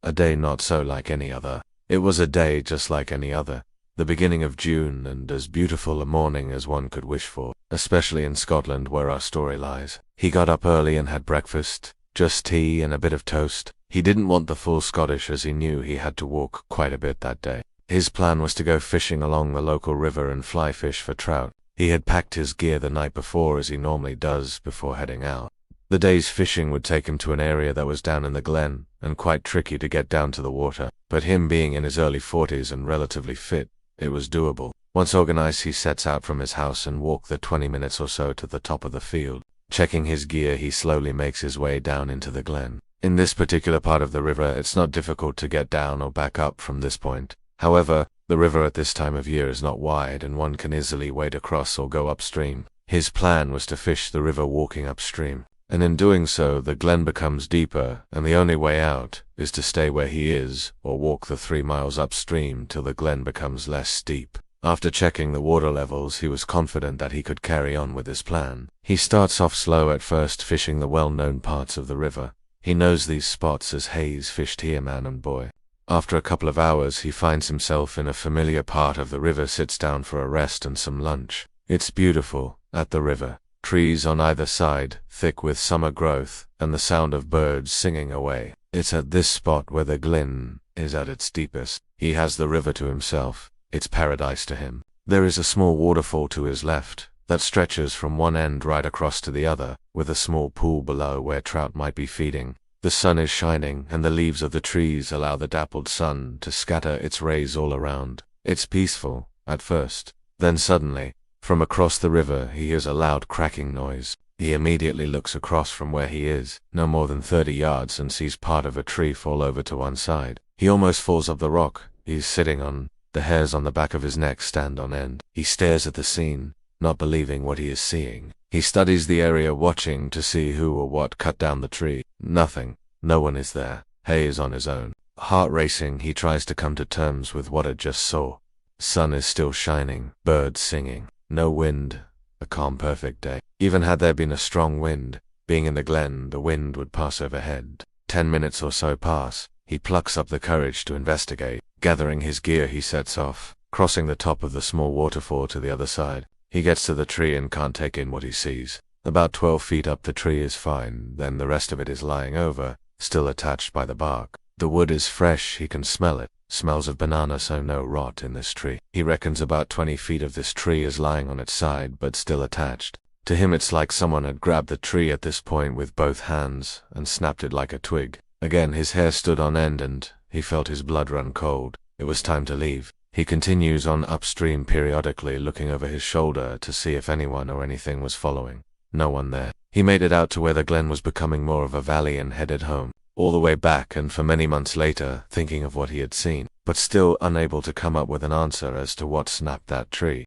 A day not so like any other. It was a day just like any other. The beginning of June, and as beautiful a morning as one could wish for, especially in Scotland where our story lies. He got up early and had breakfast, just tea and a bit of toast. He didn't want the full Scottish as he knew he had to walk quite a bit that day. His plan was to go fishing along the local river and fly fish for trout. He had packed his gear the night before as he normally does before heading out. The day's fishing would take him to an area that was down in the glen, and quite tricky to get down to the water, but him being in his early 40s and relatively fit, it was doable. Once organized, he sets out from his house and walks the 20 minutes or so to the top of the field. Checking his gear, he slowly makes his way down into the glen. In this particular part of the river, it's not difficult to get down or back up from this point. However, the river at this time of year is not wide and one can easily wade across or go upstream. His plan was to fish the river walking upstream, and in doing so the glen becomes deeper and the only way out is to stay where he is or walk the 3 miles upstream till the glen becomes less steep. After checking the water levels, he was confident that he could carry on with his plan. He starts off slow at first, fishing the well-known parts of the river. He knows these spots as Hayes fished here, man and boy. After a couple of hours, he finds himself in a familiar part of the river, sits down for a rest and some lunch. It's beautiful, at the river. Trees on either side, thick with summer growth, and the sound of birds singing away. It's at this spot where the glen is at its deepest. He has the river to himself. It's paradise to him. There is a small waterfall to his left that stretches from one end right across to the other, with a small pool below where trout might be feeding. The sun is shining, and the leaves of the trees allow the dappled sun to scatter its rays all around. It's peaceful, at first. Then suddenly, from across the river, he hears a loud cracking noise. He immediately looks across from where he is, no more than 30 yards, and sees part of a tree fall over to one side. He almost falls off the rock he's sitting on. The hairs on the back of his neck stand on end. He stares at the scene, not believing what he is seeing. He studies the area, watching to see who or what cut down the tree. Nothing. No one is there. Hay is on his own. Heart racing, he tries to come to terms with what he just saw. Sun is still shining, birds singing, no wind, a calm, perfect day. Even had there been a strong wind, being in the glen, the wind would pass overhead. 10 minutes or so pass. He plucks up the courage to investigate. Gathering his gear, he sets off, crossing the top of the small waterfall to the other side. He gets to the tree and can't take in what he sees. About 12 feet up the tree is fine, then the rest of it is lying over, still attached by the bark. The wood is fresh, he can smell it. Smells of banana, so no rot in this tree. He reckons about 20 feet of this tree is lying on its side, but still attached. To him it's like someone had grabbed the tree at this point with both hands and snapped it like a twig. Again his hair stood on end and he felt his blood run cold. It was time to leave. He continues on upstream, periodically looking over his shoulder to see if anyone or anything was following. No one there. He made it out to where the glen was becoming more of a valley and headed home. All the way back, and for many months later, thinking of what he had seen, but still unable to come up with an answer as to what snapped that tree.